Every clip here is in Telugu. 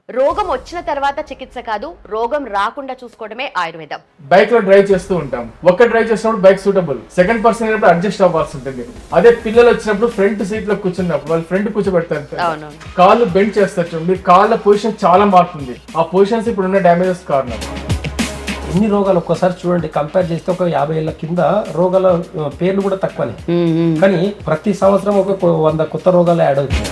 రోగం వచ్చిన తర్వాత చికిత్స కాదు, రోగం రాకుండా చూసుకోవడమే ఆయుర్వేదం. బైక్ లో డ్రైవ్ చేస్తూ ఉంటాం. ఒక్క డ్రైవ్ చేసినప్పుడు బైక్ సూటబుల్, సెకండ్ పర్సన్ అయినప్పుడు అడ్జస్ట్ అవ్వాల్సి ఉంటుంది. అదే పిల్లలు వచ్చినప్పుడు ఫ్రంట్ సీట్ లో కూర్చున్నప్పుడు వాళ్ళు ఫ్రంట్ కూర్చోబెడతారు, కాళ్ళు బెండ్ చేస్తారు చూడండి, కాళ్ళ పొజిషన్ చాలా మారుతుంది. ఆ పొజిషన్స్ ఇప్పుడు ఉన్న డ్యామేజెస్ కారణం. ఎన్ని రోగాలు ఒక్కసారి చూడండి, కంపేర్ చేస్తే ఒక 50 ఏళ్ల కింద రోగాల పేర్లు కూడా తక్కువనే, కానీ ప్రతి సంవత్సరం ఒక 100 కొత్త రోగాలు యాడ్ అవుతుంది.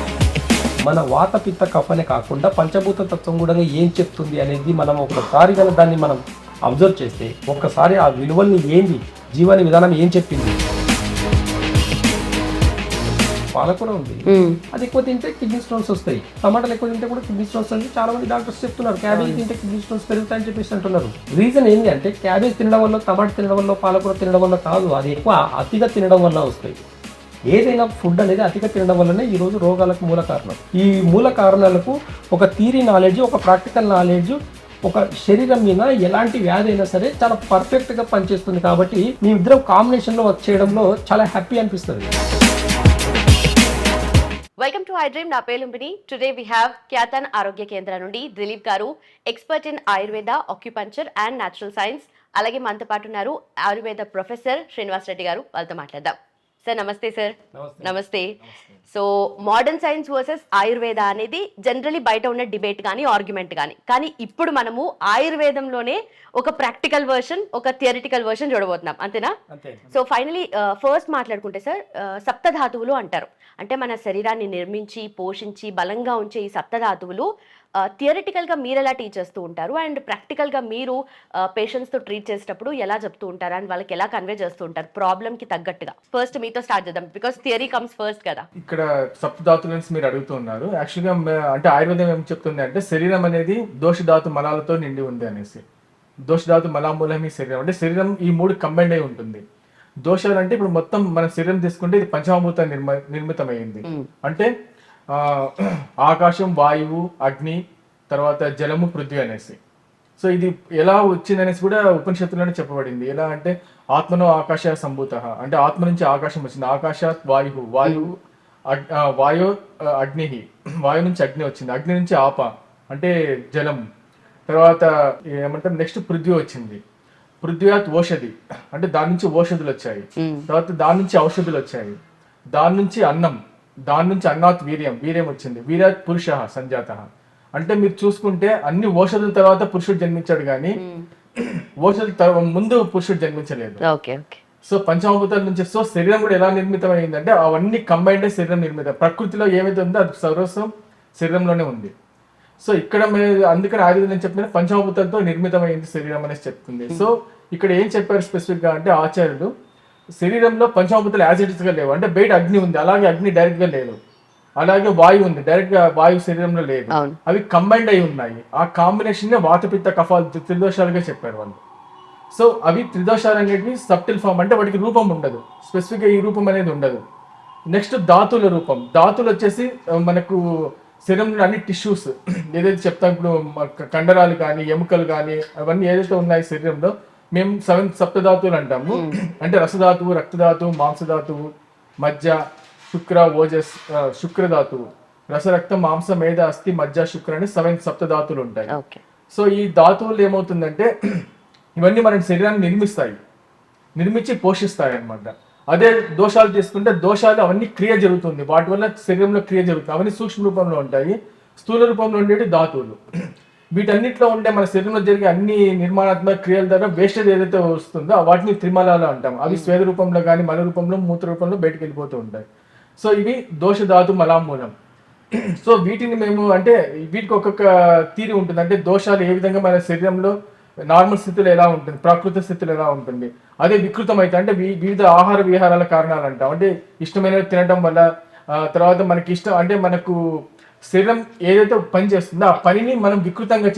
మన వాత పిత్త కఫనే కాకుండా పంచభూత తత్వం కూడా ఏం చెప్తుంది అనేది మనం ఒకసారి కనుక దాన్ని మనం అబ్జర్వ్ చేస్తే ఒక్కసారి ఆ విలువల్ని ఏంది, జీవన విధానం ఏం చెప్పింది. పాలకూర ఉంది, అది ఎక్కువ తింటే కిడ్నీ స్టోన్స్ వస్తాయి. టమాటాలు ఎక్కువ తింటే కూడా కిడ్నీ స్టోన్స్ అని చాలా మంది డాక్టర్స్ చెప్తున్నారు. క్యాబేజ్ తింటే కిడ్నీ స్టోన్స్ పెరుగుతాయని చెప్పేసి అంటున్నారు. రీజన్ ఏంటి అంటే క్యాబేజ్ తినడం వల్ల, టమాటా తినడం వల్ల, పాలకూర తినడం వల్ల కాదు, అది ఎక్కువ అతిగా తినడం వల్ల వస్తాయి. ఏదైనా ఫుడ్ అనేది అతిగా తినడం వల్లనే ఈరోజు రోగాలకు మూల కారణం. ఈ మూల కారణాలకు ఒక థియరీ నాలెడ్జ్, ఒక ప్రాక్టికల్ నాలెడ్జ్, ఒక శరీరం మీద ఎలాంటి వ్యాధి అయినా సరే చాలా పర్ఫెక్ట్గా పనిచేస్తుంది. కాబట్టి మీ ఇద్దరం కాంబినేషన్లో వర్క్ చేయడంలో చాలా హ్యాపీ అనిపిస్తుంది. Welcome to I dream. నా పేరు లుంబిని. టుడే వి హ్యావ్ క్యాతన్ ఆరోగ్య కేంద్ర నుండి దిలీప్ గారు, expert in Ayurveda, acupuncture and natural science. అలాగే మనతో పాటు ఉన్నారు ఆయుర్వేద ప్రొఫెసర్ శ్రీనివాస్ రెడ్డి గారు. వాళ్ళతో మాట్లాడదాం. సార్ నమస్తే. సార్ నమస్తే. So modern science versus Ayurveda అనేది జనరలీ బయట ఉన్న డిబేట్ కానీ ఆర్గ్యుమెంట్ కానీ ఇప్పుడు మనము ఆయుర్వేదంలోనే ఒక ప్రాక్టికల్ వర్షన్, ఒక థియరిటికల్ వర్షన్ చూడబోతున్నాం, అంతేనా? సో ఫైనలీ ఫస్ట్ మాట్లాడుకుంటే సార్, సప్తధాతువులు అంటారు. అంటే మన శరీరాన్ని నిర్మించి, పోషించి, బలంగా ఉంచే ఈ సప్తధాతువులు థియరిటికల్గా మీరు ఎలా టీచ్ చేస్తూ ఉంటారు, అండ్ ప్రాక్టికల్గా మీరు పేషెంట్స్తో ట్రీట్ చేసేటప్పుడు ఎలా చెప్తూ ఉంటారు, అండ్ వాళ్ళకి ఎలా కన్వే చేస్తూ ఉంటారు ప్రాబ్లమ్కి తగ్గట్టుగా? ఫస్ట్ మీతో స్టార్ట్ చేద్దాం, బికాస్ థియరీ కమ్స్ ఫస్ట్ కదా. ఇక్కడ సప్తధాతుల నుంచి మీరు అడుగుతున్నారు. యాక్చువల్గా అంటే ఆయుర్వేదం ఏం చెప్తుంది అంటే శరీరం అనేది దోషధాతు మలాలతో నిండి ఉంది అనేసి. దోషధాతు మలామూలమి శరీరం అంటే శరీరం ఈ 3 కంబైండ్ అయి ఉంటుంది. దోషాలు అంటే ఇప్పుడు మొత్తం మన శరీరం తీసుకుంటే ఇది పంచమభూత నిర్మితమైంది. అంటే ఆకాశం, వాయువు, అగ్ని, తర్వాత జలము, పృథ్వీ అనేసి. సో ఇది ఎలా వచ్చిందనేసి కూడా ఉపనిషత్తులోనే చెప్పబడింది. ఎలా అంటే ఆత్మనో ఆకాశ సంభూత, అంటే ఆత్మ నుంచి ఆకాశం వచ్చింది. ఆకాశాత్ వాయువు, వాయు అగ్ని, వాయు నుంచి అగ్ని వచ్చింది. అగ్ని నుంచి ఆప అంటే జలం. తర్వాత ఏమంటారు, నెక్స్ట్ పృథ్వీ వచ్చింది. పృథ్వీయాత్ ఓషధి, అంటే దాని నుంచి ఓషధులు వచ్చాయి. తర్వాత దాని నుంచి ఔషధులు వచ్చాయి. దాని నుంచి అన్నం, దాని నుంచి అన్నాత్ వీర్యం, వీర్యం వచ్చింది. వీర్యాత్ పురుష సంజాత, అంటే మీరు చూసుకుంటే అన్ని ఓషధుల తర్వాత పురుషుడు జన్మించాడు కానీ ఓషధుల ముందు పురుషుడు జన్మించలేదు. సో పంచమభూతాల నుంచి. సో శరీరం కూడా ఎలా నిర్మితం అయిందంటే అవన్నీ కంబైండ్ శరీరం నిర్మితం. ప్రకృతిలో ఏమైతే ఉందో అది సర్వస్వం శరీరంలోనే ఉంది. సో ఇక్కడ అందుకని ఆయుర్వేదం నేను చెప్పిన పంచమభూతాలతో నిర్మితమైంది శరీరం అనేసి చెప్తుంది. సో ఇక్కడ ఏం చెప్పారు స్పెసిఫిక్ గా అంటే ఆచార్యులు, శరీరంలో పంచమభూతాలు యాజ్ ఇట్ ఇస్ గా లేవు. అంటే బయట అగ్ని ఉంది, అలాగే అగ్ని డైరెక్ట్ గా లేదు. అలాగే వాయువు ఉంది, డైరెక్ట్ గా వాయువు శరీరంలో లేదు. అవి కంబైండ్ అయి ఉన్నాయి. ఆ కాంబినేషన్ వాతపిత్త కఫాలు త్రిదోషాలుగా చెప్పారు వాళ్ళు. సో అవి త్రిదోషాలు అనేవి సబ్టిల్ ఫామ్, అంటే వాటికి రూపం ఉండదు, స్పెసిఫిక్ గా ఈ రూపం అనేది ఉండదు. నెక్స్ట్ ధాతువుల రూపం. ధాతువులు వచ్చేసి మనకు శరీరంలో అన్ని టిష్యూస్ ఏదైతే చెప్తాం, ఇప్పుడు కండరాలు కానీ, ఎముకలు కానీ, అవన్నీ ఏదైతే ఉన్నాయి శరీరంలో మేము 7 సప్తధాతువులు అంటాము. అంటే రసధాతువు, రక్తధాతువు, మాంసధాతువు, మజ్జ, శుక్ర, ఓజస్, శుక్రధాతువు, రసరక్త, మాంస, మేధ, అస్థి, మజ్జ, శుక్ర అని 7 సప్తధాతువులు ఉంటాయి. సో ఈ ధాతువులు ఏమవుతుందంటే ఇవన్నీ మన శరీరాన్ని నిర్మించి పోషిస్తాయి అన్నమాట. అదే దోషాలు తీసుకుంటే దోషాలు అవన్నీ క్రియ జరుగుతుంది, వాటి వల్ల శరీరంలో క్రియ జరుగుతుంది. అవన్నీ సూక్ష్మ రూపంలో ఉంటాయి, స్థూల రూపంలో ఉండేవి ధాతువులు. వీటన్నిటిలో ఉండే మన శరీరంలో జరిగే అన్ని నిర్మాణాత్మక క్రియల ద్వారా వేస్టేజ్ ఏదైతే వస్తుందో వాటిని త్రిమలాలు అంటాం. అవి స్వేద రూపంలో కానీ, మల రూపంలో, మూత్ర రూపంలో బయటకు వెళ్ళిపోతూ ఉంటాయి. సో ఇవి దోషధాతు మలామూలం. సో వీటిని మేము అంటే వీటికి ఒక్కొక్క తీరి ఉంటుంది. అంటే దోషాలు ఏ విధంగా మన శరీరంలో నార్మల్ స్థితిలో ఎలా ఉంటుంది, ప్రాకృత స్థితిలో ఎలా ఉంటుంది, అదే వికృతం అయితే అంటే వివిధ ఆహార విహారాల కారణాలు అంటాం. అంటే ఇష్టమైనవి తినడం వల్ల, తర్వాత మనకి ఇష్టం అంటే మనకు శరీరం ఏదైతే పని చేస్తుందో ఆ పనిని మనం వికృతంగా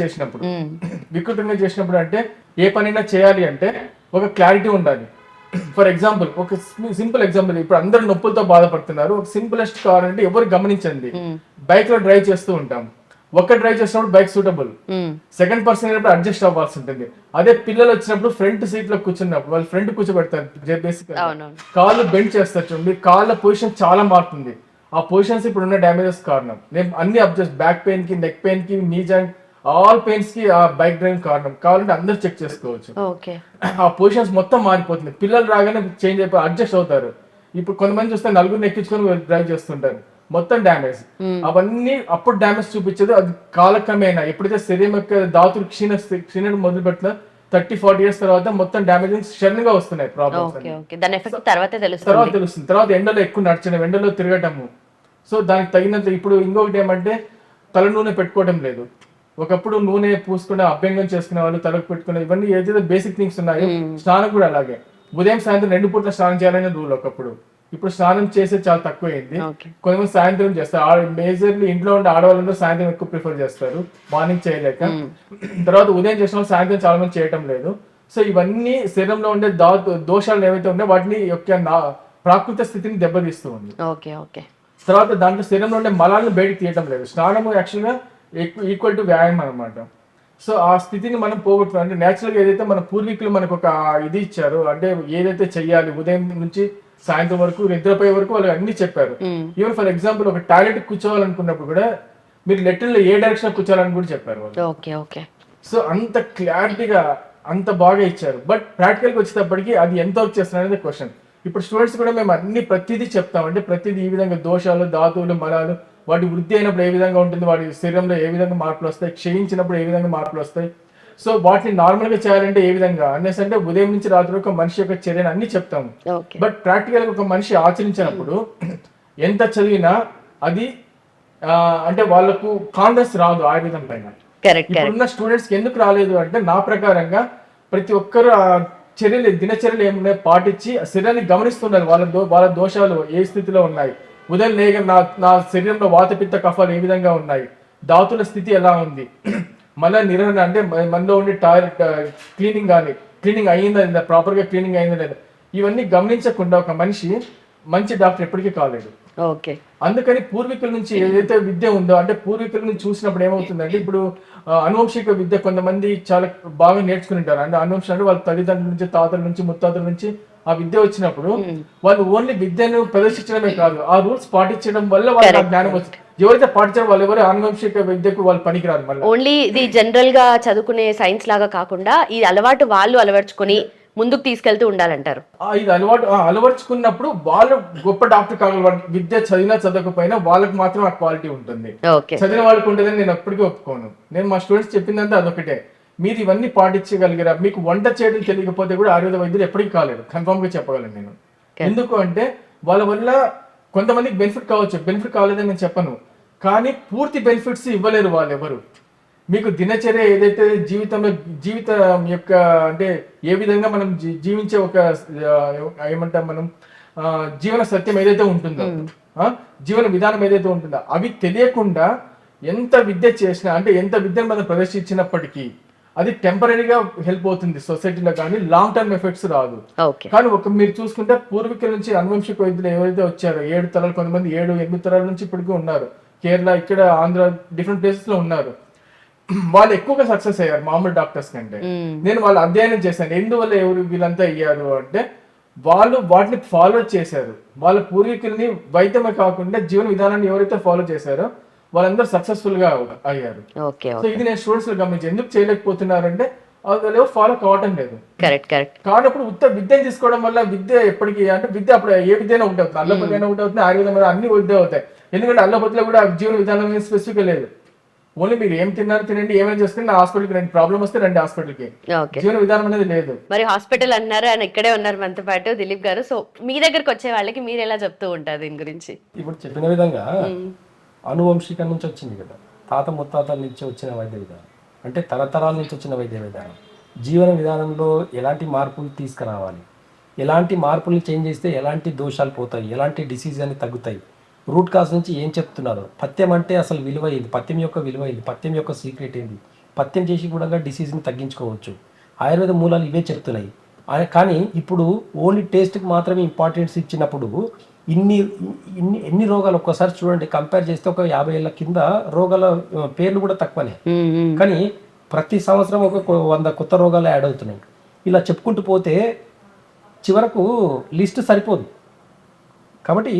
చేసినప్పుడు అంటే ఏ పనైనా చేయాలి అంటే ఒక క్లారిటీ ఉండాలి. ఫర్ ఎగ్జాంపుల్, ఒక సింపుల్ ఎగ్జాంపుల్, ఇప్పుడు అందరూ నొప్పులతో బాధపడుతున్నారు. ఒక సింపులెస్ట్ కావాలంటే ఎవరు గమనించండి, బైక్ లో డ్రైవ్ చేస్తూ ఉంటాం. ఒక్క డ్రైవ్ చేసినప్పుడు బైక్ సూటబుల్, సెకండ్ పర్సన్ అయినప్పుడు అడ్జస్ట్ అవ్వాల్సి ఉంటుంది. అదే పిల్లలు వచ్చినప్పుడు ఫ్రంట్ సీట్ లో కూర్చున్నప్పుడు వాళ్ళు ఫ్రంట్ కూర్చోబెడతారు, బేసిక్ కాళ్ళు బెండ్ చేస్తారు చూడండి, కాళ్ళ పొజిషన్ చాలా మారుతుంది. ఆ పొజిషన్స్ ఇప్పుడు ఉన్న డ్యామేజెస్ కారణం. నేను అన్ని అబ్జర్వ్, బ్యాక్ పెయిన్ కి, నెక్ పెయిన్ కి, నీ జాయింట్, ఆల్ పెయిన్స్ కి ఆ బైక్ డ్రైవింగ్ కారణం. కావాలంటే అందరు చెక్ చేసుకోవచ్చు. ఓకే. ఆ పొజిషన్స్ మొత్తం మారిపోతుంది. పిల్లలు రాగానే చేంజ్ అయిపోయి అడ్జస్ట్ అవుతారు. ఇప్పుడు కొంతమంది చూస్తే నలుగురిని ఎక్కించుకొని డ్రైవ్ చేస్తుంటారు, మొత్తం డ్యామేజ్. అవన్నీ అప్పుడు డ్యామేజ్ చూపించేది అది కాలక్రమేణా ఎప్పుడైతే శరీరం యొక్క ధాతులు క్షీణం మొదలు పెట్టిన 30-40 years తర్వాత మొత్తం డ్యామేజింగ్ సడన్ గా వస్తున్నాయి ప్రాబ్లమ్స్. ఓకే ఓకే, దాని ఎఫెక్ట్ తర్వాతే తర్వాత తెలుస్తుంది. తెలుస్తుంది. తర్వాత ఎండలో ఎక్కువ నడచడం, ఎండలో తిరగటము. సో దానికి తగినంత ఇప్పుడు ఇంకొకటి ఏమంటే తల నూనె పెట్టుకోవడం లేదు. ఒకప్పుడు నూనె పూసుకునే, అభ్యంగం చేసుకునే వాళ్ళు తలకు పెట్టుకునే, ఇవన్నీ ఏదైతే బేసిక్ థింగ్స్ ఉన్నాయో. స్నానం కూడా అలాగే, ఉదయం సాయంత్రం 2 పూట్ల స్నానం చేయాలనే రూల్ ఒకప్పుడు. ఇప్పుడు స్నానం చేసే చాలా తక్కువైంది. కొంతమంది సాయంత్రం చేస్తారు. మేజర్లీ ఇంట్లో ఉండే ఆడవాళ్ళందరూ సాయంత్రం ఎక్కువ ప్రిఫర్ చేస్తారు, మార్నింగ్ చేయలేక. తర్వాత ఉదయం చేసిన వాళ్ళు సాయంత్రం చాలా మంది చేయటం లేదు. సో ఇవన్నీ శరీరంలో ఉండే దోషాలు ఏవైతే ఉన్నాయో వాటిని యొక్క ప్రాకృత స్థితిని దెబ్బతీస్తూ ఉంది. Okay okay. తర్వాత దాంట్లో శరీరంలో ఉండే మలాలను బయటకు తీయటం లేదు. స్నానము యాక్చువల్గా ఈక్వల్ టు వ్యాయామం అనమాట. సో ఆ స్థితిని మనం పోగొట్టుకున్నాం. అంటే నేచురల్గా ఏదైతే మన పూర్వీకులు మనకు ఒక ఇది ఇచ్చారో, అంటే ఏదైతే చెయ్యాలి ఉదయం నుంచి సాయంత్రం వరకు నిద్రపోయే వరకు వాళ్ళు అన్ని చెప్పారు. ఈవెన్ ఫర్ ఎగ్జాంపుల్ ఒక టాయిలెట్ కూర్చోవాలనుకున్నప్పుడు కూడా మీరు లెటర్లో ఏ డైరెక్షన్ కూర్చోవాలని కూడా చెప్పారు వాళ్ళు. Okay okay. సో అంత క్లారిటీగా అంత బాగా ఇచ్చారు. బట్ ప్రాక్టికల్గా వచ్చేటప్పటికి అది ఎంత వర్క్ చేస్తున్నారు అనేది క్వశ్చన్. ఇప్పుడు స్టూడెంట్స్ కూడా మేము అన్ని ప్రతిదీ చెప్తాం. అంటే ప్రతిదీ ఈ విధంగా దోషాలు, ధాతువులు, మలాలు, వాటి వృద్ధి అయినప్పుడు ఏ విధంగా ఉంటుంది, వాటి శరీరంలో ఏ విధంగా మార్పులు వస్తాయి, క్షయించినప్పుడు ఏ విధంగా మార్పులు వస్తాయి, సో వాటిని నార్మల్ గా చేయాలంటే ఏ విధంగా అనేసి, అంటే ఉదయం నుంచి రాత్రి ఒక మనిషి యొక్క చర్యను అన్ని చెప్తాము. బట్ ప్రాక్టికల్ గా ఒక మనిషి ఆచరించినప్పుడు ఎంత చదివినా అది అంటే వాళ్ళకు కాన్ఫిడెన్స్ రాదు ఆయుర్వేదం పైన. ఇప్పుడున్న స్టూడెంట్స్ కి ఎందుకు రాలేదు అంటే, నా ప్రకారంగా ప్రతి ఒక్కరు ఆ చర్యలు, దినచర్యలు ఏమున్నాయి పాటించి శరీరాన్ని గమనిస్తున్నారు. వాళ్ళ దోషాలు ఏ స్థితిలో ఉన్నాయి, ఉదయం లేక నా శరీరంలో వాతపిత్త కఫాలు ఏ విధంగా ఉన్నాయి, ధాతుల స్థితి ఎలా ఉంది, మళ్ళీ నిర్వహణ అంటే మనలో ఉండే టాయిలెట్ క్లీనింగ్ అయ్యిందా లేదా, ప్రాపర్ గా క్లీనింగ్ అయిందా లేదా, ఇవన్నీ గమనించకుండా ఒక మనిషి మంచి డాక్టర్ ఎప్పటికీ కాలేడు. అందుకని పూర్వీకుల నుంచి ఏదైతే విద్య ఉందో, అంటే పూర్వీకుల నుంచి చూసినప్పుడు ఏమవుతుందంటే, ఇప్పుడు అనువంశిక విద్య కొంతమంది చాలా బాగా నేర్చుకుని ఉంటారు. అంటే అనువంశం అంటే వాళ్ళ తల్లిదండ్రుల నుంచి, తాతల నుంచి, ముత్తాతల నుంచి ఆ విద్య వచ్చినప్పుడు వాళ్ళు ఓన్లీ విద్యను ప్రదర్శించడమే కాదు, ఆ రూల్స్ పాటించడం వల్ల వాళ్ళకి జ్ఞానం వస్తుంది. ఎవరైతే పాటించారో వాళ్ళు ఎవరు అనువంశిక విద్యకు వాళ్ళు పనికిరాదు. మళ్ళీ ఓన్లీ ఇది జనరల్ గా చదువుకునే సైన్స్ లాగా కాకుండా ఈ అలవాటు వాళ్ళు అలవర్చుకొని ముందుకు తీసుకెళ్తూ ఉండాలంటారు. ఇది అలవర్చుకున్నప్పుడు వాళ్ళు గొప్ప డాక్టర్ కాగలరు. విద్య చదివినా చదవకపోయినా వాళ్ళకి మాత్రం ఆ క్వాలిటీ ఉంటుంది. చదివిన వాళ్ళకి ఉంటుందని నేను ఎప్పటికీ ఒప్పుకోను. నేను మా స్టూడెంట్స్ చెప్పిందంటే అదొకటే, మీరు ఇవన్నీ పాటించగలిగారా. మీకు వంట చేయడం తెలియకపోతే కూడా ఆయుర్వేద వైద్యులు ఎప్పటికీ కాలేదు, కన్ఫర్మ్ గా చెప్పగలను నేను. ఎందుకు అంటే వాళ్ళ వల్ల కొంతమందికి బెనిఫిట్ కావచ్చు, బెనిఫిట్ కాలేదని నేను చెప్పను, కానీ పూర్తి బెనిఫిట్స్ ఇవ్వలేరు వాళ్ళు ఎవరు. మీకు దినచర్య ఏదైతే జీవితం యొక్క అంటే ఏ విధంగా మనం జీవించే ఒక ఏమంటాం మనం జీవన సత్యం ఏదైతే ఉంటుందో, జీవన విధానం ఏదైతే ఉంటుందో, అవి తెలియకుండా ఎంత విద్య చేసినా, అంటే ఎంత విద్యను మనం ప్రదర్శించినప్పటికీ అది టెంపరీగా హెల్ప్ అవుతుంది సొసైటీలో, కానీ లాంగ్ టర్మ్ ఎఫెక్ట్స్ రాదు. కానీ మీరు చూసుకుంటే పూర్వీకుల నుంచి అనువంశిక వైద్యులు ఎవరైతే వచ్చారో 7 తరాలు, కొంతమంది 7-8 తరాల నుంచి ఇప్పటికీ ఉన్నారు. కేరళ, ఇక్కడ ఆంధ్ర, డిఫరెంట్ ప్లేసెస్ లో ఉన్నారు. వాళ్ళు ఎక్కువగా సక్సెస్ అయ్యారు మామూలు డాక్టర్స్ కంటే. నేను వాళ్ళు అధ్యయనం చేశాను ఎందువల్ల వీళ్ళంతా అయ్యారు అంటే, వాళ్ళు వాటిని ఫాలో చేశారు. వాళ్ళ పూర్వీకుల్ని వైద్యమే కాకుండా జీవన విధానాన్ని ఎవరైతే ఫాలో చేశారో వాళ్ళందరూ సక్సెస్ఫుల్ గా అయ్యారు. సో ఇది నేను స్టూడెంట్స్ లో గమనించి, ఎందుకు చేయలేకపోతున్నారు అంటే వాళ్ళు ఫాలో కావటం లేదు. కానప్పుడు విద్యను తీసుకోవడం వల్ల విద్య ఎప్పటికీ, అంటే విద్య అప్పుడు ఏ విద్యనే ఒకటి అవుతుంది, అల్లపతి అయినా ఒకటి అవుతుంది, ఆయుర్వేదం అన్ని విద్య అవుతాయి. ఎందుకంటే అల్లపతిలో కూడా జీవన విధానం స్పెసిఫిక్ లేదు. ఓన్లీ మీరు ఏం తినండి, ఏమైనా చేసుకుని నా హాస్పిటల్కి రండి, ప్రాబ్లం వస్తే రండి హాస్పిటల్కి, జీవన విధానం అనేది లేదు. మరి హాస్పిటల్ అన్నారు, ఆయన ఇక్కడే ఉన్నారు మనతో పాటు దిలీప్ గారు. సో మీ దగ్గరకు వచ్చే వాళ్ళకి మీరు ఎలా చెప్తూ ఉంటారు దీని గురించి? ఇప్పుడు చెప్పిన విధంగా అనువంశిక నుంచి వచ్చింది కదా, తాత ముత్తాతల నుంచి వచ్చిన వైద్య విధానం, అంటే తరతరాల నుంచి వచ్చిన వైద్య విధానం. జీవన విధానంలో ఎలాంటి మార్పులు తీసుకురావాలి, ఎలాంటి మార్పులు చేంజ్ చేస్తే ఎలాంటి దోషాలు పోతాయి, ఎలాంటి డిసీజ్ అని తగ్గుతాయి, రూట్ కాజ్ నుంచి ఏం చెప్తున్నారు, పథ్యం అంటే అసలు విలువ ఏంది, పథ్యం యొక్క విలువ ఏంది, పథ్యం యొక్క సీక్రెట్ ఏంది, పథ్యం చేసి కూడా డిసీజ్ని తగ్గించుకోవచ్చు. ఆయుర్వేద మూలాలు ఇవే చెప్తున్నాయి. కానీ ఇప్పుడు ఓన్లీ టేస్ట్కి మాత్రమే ఇంపార్టెన్స్ ఇచ్చినప్పుడు ఎన్ని రోగాలు ఒక్కసారి చూడండి, కంపేర్ చేస్తే ఒక 50 ఏళ్ళ కింద రోగాల పేర్లు కూడా తక్కువనే, కానీ ప్రతి సంవత్సరం ఒక 100 కొత్త రోగాలు యాడ్ అవుతున్నాయి. ఇలా చెప్పుకుంటూ పోతే చివరకు లిస్ట్ సరిపోదు. కాబట్టి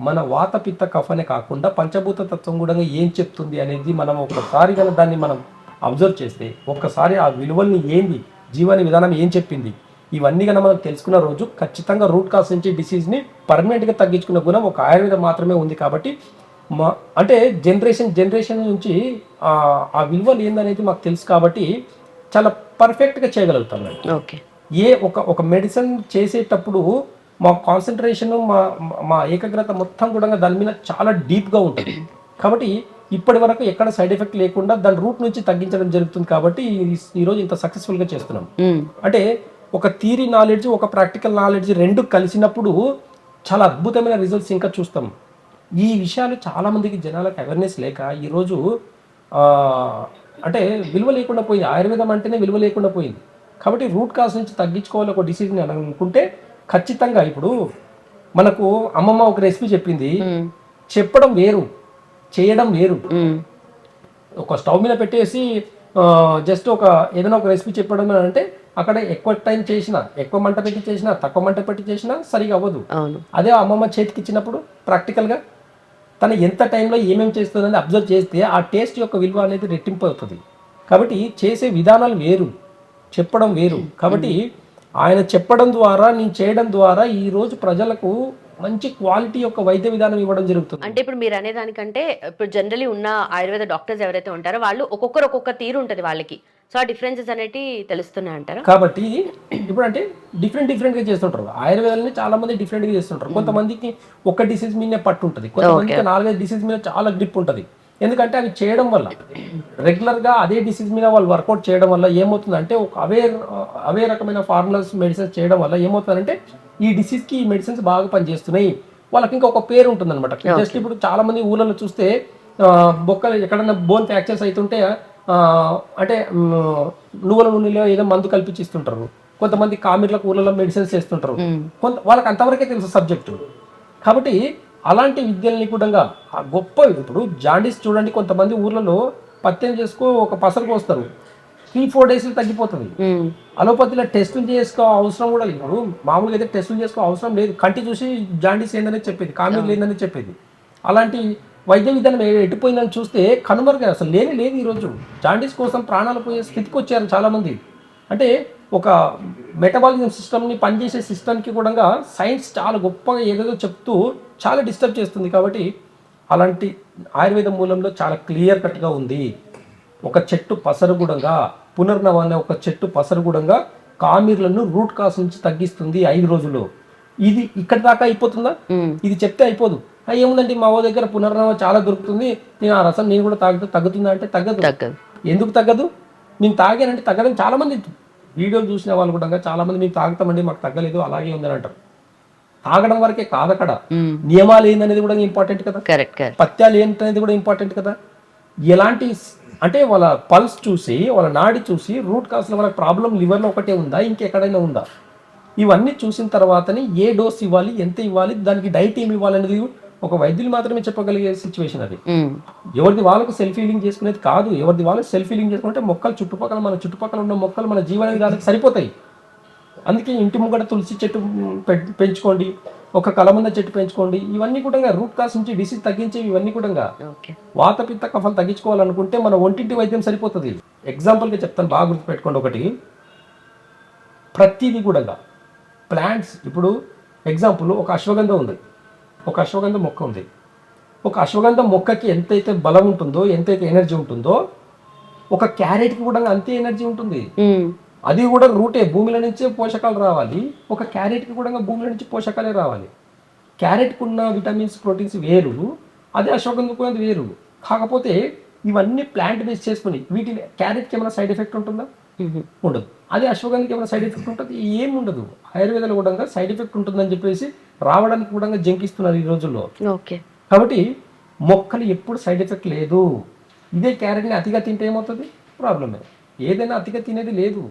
మన వాత పిత్త కఫనే కాకుండా పంచభూత తత్వం కూడా ఏం చెప్తుంది అనేది మనం ఒక్కసారి కనుక దాన్ని మనం అబ్జర్వ్ చేస్తే ఒక్కసారి ఆ విలువల్ని ఏంది జీవన విధానం ఏం చెప్పింది ఇవన్నీ కనుక మనం తెలుసుకున్న రోజు ఖచ్చితంగా రూట్ కాజ్ నుంచి డిసీజ్ని పర్మనెంట్గా తగ్గించుకున్న గుణం ఒక ఆయుర్వేదం మాత్రమే ఉంది. కాబట్టి అంటే జనరేషన్ నుంచి ఆ విలువలు ఏందనేది మాకు తెలుసు కాబట్టి చాలా పర్ఫెక్ట్గా చేయగలుగుతాం. ఓకే. ఒక మెడిసిన్ చేసేటప్పుడు మా కాన్సన్ట్రేషన్ మా ఏకాగ్రత మొత్తం కూడా దాని మీద చాలా డీప్గా ఉంటుంది. కాబట్టి ఇప్పటి వరకు ఎక్కడ సైడ్ ఎఫెక్ట్ లేకుండా దాని రూట్ నుంచి తగ్గించడం జరుగుతుంది. కాబట్టి ఈరోజు ఇంత సక్సెస్ఫుల్గా చేస్తున్నాం. అంటే ఒక థియరీ నాలెడ్జ్ ఒక ప్రాక్టికల్ నాలెడ్జ్ రెండు కలిసినప్పుడు చాలా అద్భుతమైన రిజల్ట్స్ ఇంకా చూస్తాం. ఈ విషయాలు చాలామందికి జనాలకు అవేర్నెస్ లేక ఈరోజు అంటే విలువ లేకుండా పోయింది. ఆయుర్వేదం అంటేనే విలువ లేకుండా పోయింది. కాబట్టి రూట్ కాజ్ నుంచి తగ్గించుకోవాలి ఒక డిసీజ్ని అనుకుంటే ఖచ్చితంగా ఇప్పుడు మనకు అమ్మమ్మ ఒక రెసిపీ చెప్పింది, చెప్పడం వేరు చేయడం వేరు. ఒక స్టవ్ మీద పెట్టేసి జస్ట్ ఏదైనా ఒక రెసిపీ చెప్పడం అంటే అక్కడ ఎక్కువ టైం చేసినా ఎక్కువ మంట పెట్టి చేసినా తక్కువ మంట పెట్టి చేసినా సరిగా అవ్వదు. అదే అమ్మమ్మ చేతికి ఇచ్చినప్పుడు ప్రాక్టికల్గా తను ఎంత టైంలో ఏమేమి చేస్తుందని అబ్జర్వ్ చేస్తే ఆ టేస్ట్ యొక్క విలువ అనేది రెట్టింపు అవుతుంది. కాబట్టి చేసే విధానాలు వేరు, చెప్పడం వేరు. కాబట్టి ఆయన చెప్పడం ద్వారా నేను చేయడం ద్వారా ఈ రోజు ప్రజలకు మంచి క్వాలిటీ యొక్క వైద్య విధానం ఇవ్వడం జరుగుతుంది. అంటే ఇప్పుడు మీరు అనేదానికంటే ఇప్పుడు జనరలీ ఉన్న ఆయుర్వేద డాక్టర్స్ ఎవరైతే ఉంటారో వాళ్ళు ఒక్కొక్క తీరు ఉంటుంది వాళ్ళకి. సో ఆ డిఫరెన్సెస్ అనేవి తెలుస్తున్నాయి అంటారు. కాబట్టి ఇప్పుడు అంటే డిఫరెంట్గా చేస్తుంటారు. ఆయుర్వేదాన్ని చాలా మంది డిఫరెంట్గా చేస్తుంటారు. కొంతమందికి ఒక డిసీజ్ మీదనే పట్టు ఉంటుంది, కొంతమందికి 4-5 డిసీజ్ మీద చాలా గ్రిప్ ఉంటుంది. ఎందుకంటే అవి చేయడం వల్ల రెగ్యులర్గా అదే డిసీజ్ మీద వాళ్ళు వర్కౌట్ చేయడం వల్ల ఏమవుతుందంటే ఒక అవే రకమైన ఫార్ములాస్ మెడిసిన్స్ చేయడం వల్ల ఏమవుతుందంటే ఈ డిసీజ్కి ఈ మెడిసిన్స్ బాగా పనిచేస్తున్నాయి. వాళ్ళకి ఇంకా ఒక పేరు ఉంటుంది అనమాట. జస్ట్ ఇప్పుడు చాలా మంది ఊళ్ళలో చూస్తే బొక్కలు ఎక్కడన్నా బోన్ ఫ్రాక్చర్స్ అవుతుంటే అంటే నువ్వుల నూనెలో ఏదో మందు కల్పించిస్తుంటారు. కొంతమంది కామిర్లకు ఊళ్ళలో మెడిసిన్స్ చేస్తుంటారు. వాళ్ళకి అంతవరకే తెలుసు సబ్జెక్టు. కాబట్టి అలాంటి విద్యల్ని కూడా గొప్ప ఇప్పుడు జాండీస్ చూడండి, కొంతమంది ఊర్లలో పత్యం చేసుకో ఒక పసరుకు వస్తారు, 3-4 డేస్లో తగ్గిపోతుంది. అలోపతిలో టెస్టులు చేసుకో అవసరం కూడా లేదు. మామూలుగా అయితే టెస్టులు చేసుకో అవసరం లేదు, కంటి చూసి జాండీస్ ఏందనే చెప్పేది, కామిర్ లేదని చెప్పేది. అలాంటి వైద్య విధానం ఎట్టిపోయిందని చూస్తే కనుమరుగా అసలు లేదు. ఈరోజు జాండీస్ కోసం ప్రాణాలు పోయే స్థితికి వచ్చారు చాలామంది. అంటే ఒక మెటబాలిజం సిస్టమ్ని పనిచేసే సిస్టమ్కి కూడా సైన్స్ చాలా గొప్పగా ఏదేదో చెప్తూ చాలా డిస్టర్బ్ చేస్తుంది. కాబట్టి అలాంటి ఆయుర్వేద మూలంలో చాలా క్లియర్ కట్గా ఉంది. ఒక చెట్టు పసరుగుడంగా పునర్నవ అనే ఒక చెట్టు పసరుగుడంగా కామిర్లను రూట్ కాజ్ నుంచి తగ్గిస్తుంది 5 రోజుల్లో. ఇది ఇక్కడ దాకా అయిపోతుందా? ఇది చెప్తే అయిపోదు. ఏముందండి మా దగ్గర పునర్నవ చాలా దొరుకుతుంది, నేను ఆ రసం నేను కూడా తగ్గుతుందా అంటే తగ్గదు. ఎందుకు తగ్గదు? నేను తాగానంటే తగ్గదని చాలా మంది వీడియోలు చూసిన వాళ్ళు కూడా చాలా మంది మేము తాగుతామండి మాకు తగ్గలేదు అలాగే ఉందని అంటారు. తాగడం వరకే కాదు, అక్కడ నియమాలు ఏందనేది కూడా ఇంపార్టెంట్ కదా, పత్యాలు ఏంటనేది కూడా ఇంపార్టెంట్ కదా. ఎలాంటి అంటే వాళ్ళ పల్స్ చూసి వాళ్ళ నాడి చూసి రూట్ కాజ్లో వాళ్ళ ప్రాబ్లం లివర్లో ఒకటే ఉందా ఇంకెక్కడైనా ఉందా, ఇవన్నీ చూసిన తర్వాతనే ఏ డోస్ ఇవ్వాలి, ఎంత ఇవ్వాలి, దానికి డైట్ ఏమి ఇవ్వాలనేది ఒక వైద్యులు మాత్రమే చెప్పగలిగే సిచ్యువేషన్ అది. ఎవరిది వాళ్ళకు సెల్ఫ్ హీలింగ్ చేసుకునేది కాదు. ఎవరిది వాళ్ళు సెల్ఫ్ హీలింగ్ చేసుకుంటే మొక్కలు మన చుట్టుపక్కల ఉన్న మొక్కలు మన జీవన విధానానికి సరిపోతాయి. అందుకే ఇంటి ముంగట తులసి చెట్టు పెంచుకోండి, ఒక కలమంద చెట్టు పెంచుకోండి. ఇవన్నీ కూడా రూట్ కాజ్ నుంచి డిసీజ్ తగ్గించేవి. ఇవన్నీ కూడా వాత పిత్త కఫాలు తగ్గించుకోవాలనుకుంటే మన ఒంటింటి వైద్యం సరిపోతుంది. ఎగ్జాంపుల్గా చెప్తాను, బాగా గుర్తుపెట్టుకోండి. ఒకటి ప్రతిదీ కూడా ప్లాంట్స్, ఇప్పుడు ఎగ్జాంపుల్ ఒక అశ్వగంధ ఉంది, ఒక అశ్వగంధ మొక్క ఉంది. ఒక అశ్వగంధ మొక్కకి ఎంతైతే బలం ఉంటుందో, ఎంతైతే ఎనర్జీ ఉంటుందో, ఒక క్యారెట్కి కూడా అంతే ఎనర్జీ ఉంటుంది. అది కూడా రూటే, భూమిలో నుంచే పోషకాలు రావాలి. ఒక క్యారెట్కి కూడా భూమిలో నుంచి పోషకాలే రావాలి. క్యారెట్కి ఉన్న విటమిన్స్ ప్రోటీన్స్ వేరు, అదే అశ్వగంధకు ఉన్నది వేరు. కాకపోతే ఇవన్నీ ప్లాంట్ బేస్ చేసుకుని వీటి క్యారెట్కి ఏమైనా సైడ్ ఎఫెక్ట్ ఉంటుందా? ఉండదు. అదే అశ్వగంధకి ఏమైనా సైడ్ ఎఫెక్ట్ ఉంటుంది? ఏం ఉండదు. ఆయుర్వేదాలు కూడా సైడ్ ఎఫెక్ట్ ఉంటుందని చెప్పేసి రావడానికి కూడా జంకిస్తున్నారు ఈ రోజుల్లో. కాబట్టి మొక్కలు ఎప్పుడు సైడ్ ఎఫెక్ట్ లేదు. ఇదే క్యారెట్ని అతిగా తింటే ఏమవుతుంది? ప్రాబ్లమే. ఏదైనా అతిగా తినేది లేదు.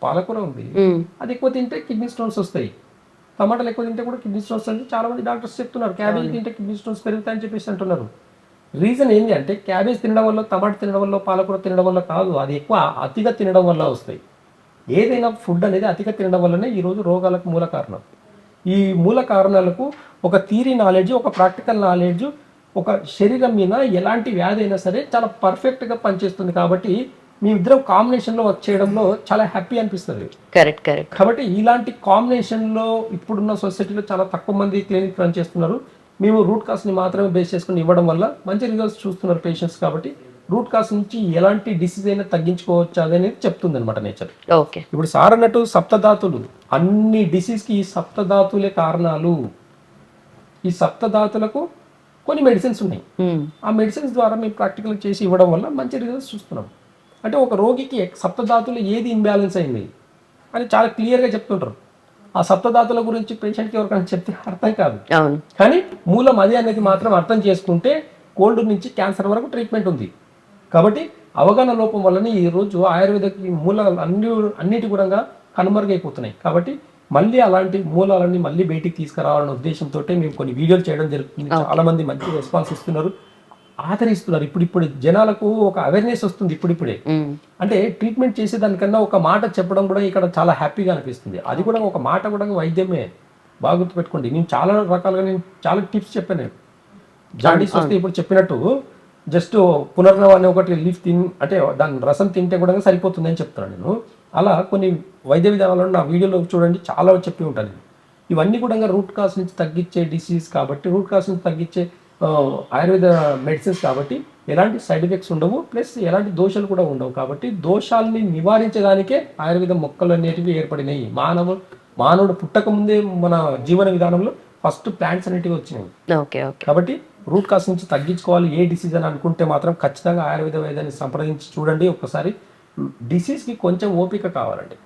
పాలకూర ఉంది, అది ఎక్కువ తింటే కిడ్నీ స్టోన్స్ వస్తాయి. టమాటాలు ఎక్కువ తింటే కూడా కిడ్నీ స్టోన్స్ అని చాలా మంది డాక్టర్స్ చెప్తున్నారు. క్యాబేజ్ తింటే కిడ్నీ స్టోన్స్ పెరుగుతాయని చెప్పేసి అంటున్నారు. రీజన్ ఏంటి అంటే క్యాబేజ్ తినడం వల్ల, టమాటా తినడం వల్ల, పాలకూర తినడం వల్ల కాదు, అది ఎక్కువ అతిగా తినడం వల్ల వస్తాయి. ఏదైనా ఫుడ్ అనేది అతిగా తినడం వల్లనే ఈరోజు రోగాలకు మూల కారణం. ఈ మూల కారణాలకు ఒక థియరీ నాలెడ్జ్, ఒక ప్రాక్టికల్ నాలెడ్జ్, ఒక శరీరం మీద ఎలాంటి వ్యాధి అయినా సరే చాలా పర్ఫెక్ట్గా పనిచేస్తుంది. కాబట్టి మీ ఇద్దరం కాంబినేషన్లో వర్క్ చేయడంలో చాలా హ్యాపీ అనిపిస్తుంది. Correct correct. కాబట్టి ఇలాంటి కాంబినేషన్లో ఇప్పుడున్న సొసైటీలో చాలా తక్కువ మంది క్లినిక్ రన్ చేస్తున్నారు. మేము రూట్ కాస్ని మాత్రమే బేస్ చేసుకుని ఇవ్వడం వల్ల మంచి రిజల్ట్స్ చూస్తున్నారు పేషెంట్స్. కాబట్టి రూట్ కాస్ నుంచి ఎలాంటి డిసీజ్ అయినా తగ్గించుకోవచ్చు అనేది చెప్తుంది అనమాట నేచర్. ఓకే. ఇప్పుడు సార్ అన్నట్టు సప్తధాతులు, అన్ని డిసీజ్కి ఈ సప్తధాతులే కారణాలు. ఈ సప్తధాతులకు కొన్ని మెడిసిన్స్ ఉన్నాయి. ఆ మెడిసిన్స్ ద్వారా మేము ప్రాక్టికల్ చేసి ఇవ్వడం వల్ల మంచి రిజల్ట్స్ చూస్తున్నాం. అంటే ఒక రోగికి సప్తధాతులు ఏది ఇంబ్యాలెన్స్ అయింది అని చాలా క్లియర్గా చెప్తుంటారు. ఆ సప్తధాతుల గురించి పేషెంట్కి ఎవరికైనా చెప్తే అర్థం కాదు, కానీ మూలం అదే అనేది మాత్రం అర్థం చేసుకుంటే కోల్డ్ నుంచి క్యాన్సర్ వరకు ట్రీట్మెంట్ ఉంది. కాబట్టి అవగాహన లోపం వల్లనే ఈరోజు ఆయుర్వేదకి మూలాలు అన్నిటి కూడా కనుమరుగైపోతున్నాయి. కాబట్టి మళ్ళీ అలాంటి మూలాలన్నీ మళ్ళీ బయటికి తీసుకురావాలనే ఉద్దేశంతో మేము కొన్ని వీడియోలు చేయడం జరుగుతుంది. చాలా మంది మంచి రెస్పాన్స్ ఇస్తున్నారు, ఆదరిస్తున్నారు. ఇప్పుడు జనాలకు ఒక అవేర్నెస్ వస్తుంది ఇప్పుడిప్పుడే. అంటే ట్రీట్మెంట్ చేసేదానికన్నా ఒక మాట చెప్పడం కూడా ఇక్కడ చాలా హ్యాపీగా అనిపిస్తుంది. అది కూడా ఒక మాట కూడా వైద్యమే. బాగా గుర్తుపెట్టుకోండి, నేను చాలా రకాలుగా చాలా టిప్స్ చెప్పాను. జాండీస్ వస్తే ఇప్పుడు చెప్పినట్టు జస్ట్ పునర్నవాన్ని ఒకటి లీఫ్ అంటే దాని రసం తింటే కూడా సరిపోతుంది అని చెప్తున్నాను నేను. అలా కొన్ని వైద్య విధానాలను నా వీడియోలో చూడండి, చాలా చెప్పి ఉంటాను. ఇవన్నీ కూడా రూట్ కాస్ నుంచి తగ్గించే డిసీజ్ కాబట్టి, రూట్ కాస్ నుంచి తగ్గించే ఆయుర్వేద మెడిసిన్స్ కాబట్టి ఎలాంటి సైడ్ ఎఫెక్ట్స్ ఉండవు, ప్లస్ ఎలాంటి దోషాలు కూడా ఉండవు. కాబట్టి దోషాలని నివారించడానికే ఆయుర్వేద మొక్కలు అనేటివి ఏర్పడినాయి. మానవుడు పుట్టక ముందే మన జీవన విధానంలో ఫస్ట్ ప్లాంట్స్ అనేటివి వచ్చినాయి. కాబట్టి రూట్ కాస్ నుంచి తగ్గించుకోవాలి ఏ డిసీజ్ అని అనుకుంటే మాత్రం ఖచ్చితంగా ఆయుర్వేద వైద్యాన్ని సంప్రదించి చూడండి. ఒకసారి డిసీజ్కి కొంచెం ఓపిక కావాలండి.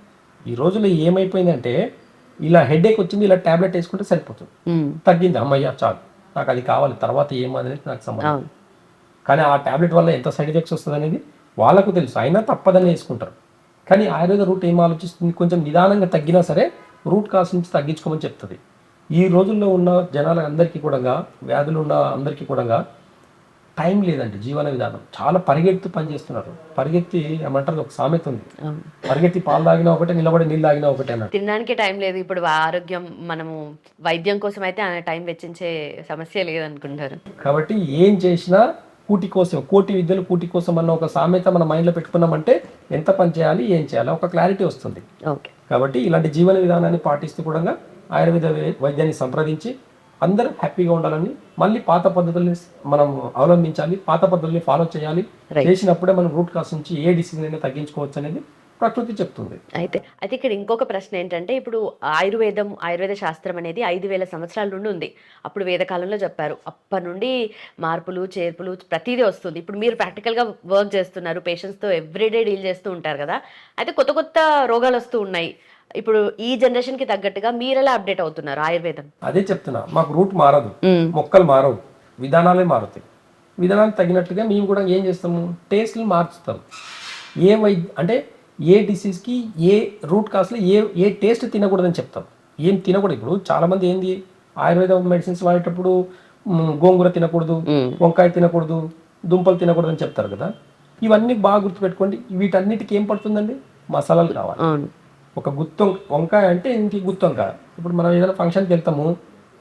ఈ రోజుల్లో ఏమైపోయిందంటే ఇలా హెడేక్ వచ్చింది, ఇలా ట్యాబ్లెట్ వేసుకుంటే సరిపోతుంది, తగ్గింది, అమ్మయ్య చాలు, నాకు అది కావాలి, తర్వాత ఏమనేది నాకు సంబంధం. కానీ ఆ ట్యాబ్లెట్ వల్ల ఎంత సైడ్ ఎఫెక్ట్స్ వస్తుంది అనేది వాళ్ళకు తెలుసు, అయినా తప్పదని వేసుకుంటారు. కానీ ఆయుర్వేద రూట్ ఏం ఆలోచిస్తుంది, కొంచెం నిదానంగా తగ్గినా సరే రూట్ కాస్ నుంచి తగ్గించుకోమని చెప్తుంది. ఈ రోజుల్లో ఉన్న జనాలందరికీ కూడా, వ్యాధులు ఉన్న అందరికీ కూడా టైం లేదండి. జీవన విధానం చాలా పరిగెత్తి పనిచేస్తున్నారు. పరిగెత్తి ఏమంటారు, ఒక సామెత ఉంది, పరిగెత్తి పాలు తాగినా ఒకటే, నిలబడి నీళ్ళు తాగినా ఒకటే అన్నట్టు. తినడానికి టైం లేదు. ఇప్పుడు ఆరోగ్యం, మనము వైద్యం కోసం అయితే టైం వెచ్చించే సమస్య లేదనుకుంటారు. కాబట్టి ఏం చేసినా కూటి కోసం, కోటి విద్యలు కూటి కోసం అన్న ఒక సామెత మన మైండ్లో పెట్టుకున్నామంటే ఎంత పని చేయాలి, ఏం చేయాలి, ఒక క్లారిటీ వస్తుంది. కాబట్టి ఇలాంటి జీవన విధానాన్ని పాటిస్తూ కూడా ఆయుర్వేద వైద్యాన్ని సంప్రదించి అందరూ హ్యాపీగా ఉండాలని, మళ్ళీ పాత పద్ధతుల్ని మనం అవలంబించాలి, పాత పద్ధతుల్ని ఫాలో చేయాలి. చేసినప్పుడే మనం రూట్ కాస్ నుంచి ఏ డిసీజ్ అయినా తగ్గించుకోవచ్చు అనేది ప్రకృతి చెప్తుంది. అయితే ఇక్కడ ఇంకొక ప్రశ్న ఏంటంటే, ఇప్పుడు ఆయుర్వేద శాస్త్రం అనేది 5,000 సంవత్సరాల నుండి ఉంది. అప్పుడు వేదకాలంలో చెప్పారు, అప్పటి నుండి మార్పులు చేర్పులు ప్రతిదీ వస్తుంది. ఇప్పుడు మీరు ప్రాక్టికల్గా వర్క్ చేస్తున్నారు, పేషెంట్స్తో ఎవ్రీడే డీల్ చేస్తూ ఉంటారు కదా. అయితే కొత్త కొత్త రోగాలు వస్తూ ఉన్నాయి. ఇప్పుడు ఈ జనరేషన్ కి తగ్గట్టుగా మీరు ఎలా అప్డేట్ అవుతున్నారు ఆయుర్వేదం? అదే చెప్తున్నా, మాకు రూట్ మారదు, మొక్కలు మారవు, విధానాలే మారుతాయి. విధానానికి తగినట్టుగా మేము కూడా ఏం చేస్తాము, టేస్ట్లు మార్చుతాం. అంటే ఏ డిసీజ్కి ఏ రూట్ కాస్లో ఏ టేస్ట్ తినకూడదని చెప్తాం. ఏం తినకూడదు. ఇప్పుడు చాలా మంది ఏంది, ఆయుర్వేద మెడిసిన్స్ వాడేటప్పుడు గోంగూర తినకూడదు, వంకాయ తినకూడదు, దుంపలు తినకూడదు అని చెప్తారు కదా. ఇవన్నీ బాగా గుర్తుపెట్టుకోండి. వీటన్నిటికి ఏం పడుతుందండి, మసాలాలు కావాలి. ఒక వంకాయ అంటే ఇంటి వంకాయ. ఇప్పుడు మనం ఏదైనా ఫంక్షన్కి వెళ్తాము,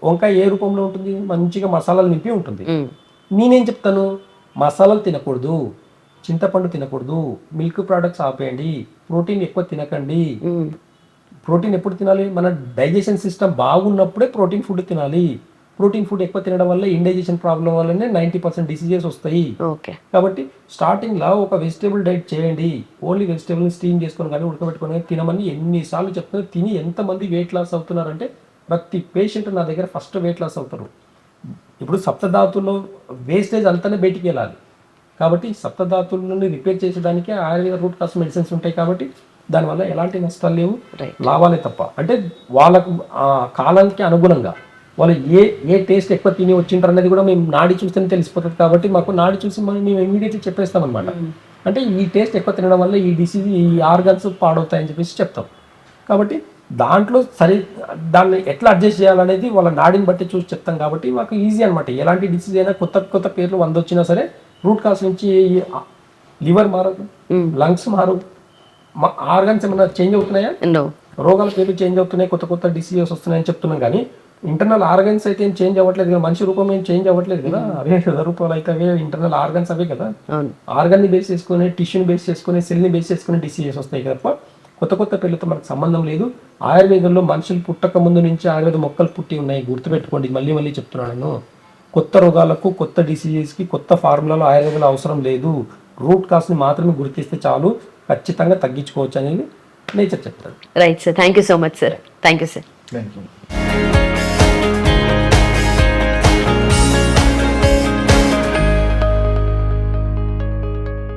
వంకాయ ఏ రూపంలో ఉంటుంది, మంచిగా మసాలాలు నింపి ఉంటుంది. నేనేం చెప్తాను, మసాలాలు తినకూడదు, చింతపండు తినకూడదు, మిల్క్ ప్రోడక్ట్స్ ఆపేయండి, ప్రోటీన్ ఎక్కువ తినకండి. ప్రోటీన్ ఎప్పుడు తినాలి, మన డైజెషన్ సిస్టమ్ బాగున్నప్పుడే ప్రోటీన్ ఫుడ్ తినాలి. ప్రోటీన్ ఫుడ్ ఎక్కువ తినడం వల్ల ఇండైజెషన్ ప్రాబ్లం వల్లనే 90% డిసీజెస్ వస్తాయి. కాబట్టి స్టార్టింగ్లో ఒక వెజిటేబుల్ డైట్ చేయండి. ఓన్లీ వెజిటేబుల్ స్టీమ్ చేసుకొని కానీ ఉడకబెట్టుకొని తినమని ఎన్నిసార్లు చెప్తున్నారు. తిని ఎంతమంది వెయిట్ లాస్ అవుతున్నారంటే, ప్రతి పేషెంట్ నా దగ్గర ఫస్ట్ వెయిట్ లాస్ అవుతారు. ఇప్పుడు సప్తధాతుల్లో వేస్టేజ్ అంతానే బయటికి వెళ్ళాలి. కాబట్టి సప్తధాతుల నుండి రిపేర్ చేసేదానికి ఆయుర్వేద రూట్ కాస్ మెడిసిన్స్ ఉంటాయి. కాబట్టి దానివల్ల ఎలాంటి నష్టాలు లేవు, లాభాలే తప్ప. అంటే వాళ్ళకు కాలానికి అనుగుణంగా వాళ్ళు ఏ టేస్ట్ ఎక్కువ తిని వచ్చింటారు అనేది కూడా మేము నాడి చూస్తేనే తెలిసిపోతుంది. కాబట్టి మాకు నాడి చూసి మేము ఇమీడియట్లీ చెప్పేస్తాం అనమాట. అంటే ఈ టేస్ట్ ఎక్కువ తినడం వల్ల ఈ డిసీజ్, ఈ ఆర్గన్స్ పాడవుతాయని చెప్పేసి చెప్తాం. కాబట్టి దాంట్లో దాన్ని ఎట్లా అడ్జస్ట్ చేయాలనేది వాళ్ళ నాడిని బట్టి చూసి చెప్తాం. కాబట్టి మాకు ఈజీ అనమాట. ఎలాంటి డిసీజ్ అయినా కొత్త పేర్లు 100 వచ్చినా సరే రూట్ కాస్ నుంచి లివర్ మారదు, లంగ్స్ మారవు, ఆర్గన్స్ ఏమైనా చేంజ్ అవుతున్నాయా, రోగాల పేర్లు చేంజ్ అవుతున్నాయి, కొత్త కొత్త డిసీజెస్ వస్తున్నాయని చెప్తున్నాం కానీ ఇంటర్నల్ ఆర్గన్స్ అయితే ఏం చేంజ్ అవ్వట్లేదు కదా, మనిషి రూపం ఏం చేంజ్ అవ్వట్లేదు కదా, అవే కదా రూపాలు అయితే అవే, ఇంటర్నల్ ఆర్గన్స్ అవే కదా. అవును. ఆర్గన్ని బేస్ చేసుకుని, టిష్యూని బేస్ చేసుకుని, సెల్ని బేస్ చేసుకుని డిసీజెస్ వస్తాయి తప్ప కొత్త కొత్త పేర్లతో మనకు సంబంధం లేదు. ఆయుర్వేదంలో మనుషులు పుట్టక ముందు నుంచి ఆయుర్వేద మొక్కలు పుట్టి ఉన్నాయి, గుర్తుపెట్టుకోండి. మళ్ళీ మళ్ళీ చెప్తున్నాను నేను, కొత్త రోగాలకు, కొత్త డిసీజెస్కి కొత్త ఫార్ములాలో ఆయుర్వేదంలో అవసరం లేదు. రూట్ కాస్ని మాత్రమే గుర్తిస్తే చాలు, ఖచ్చితంగా తగ్గించుకోవచ్చు అనేది నేచర్ చెప్తారు. Right sir, thank you so much sir. Thank you sir. Thank you.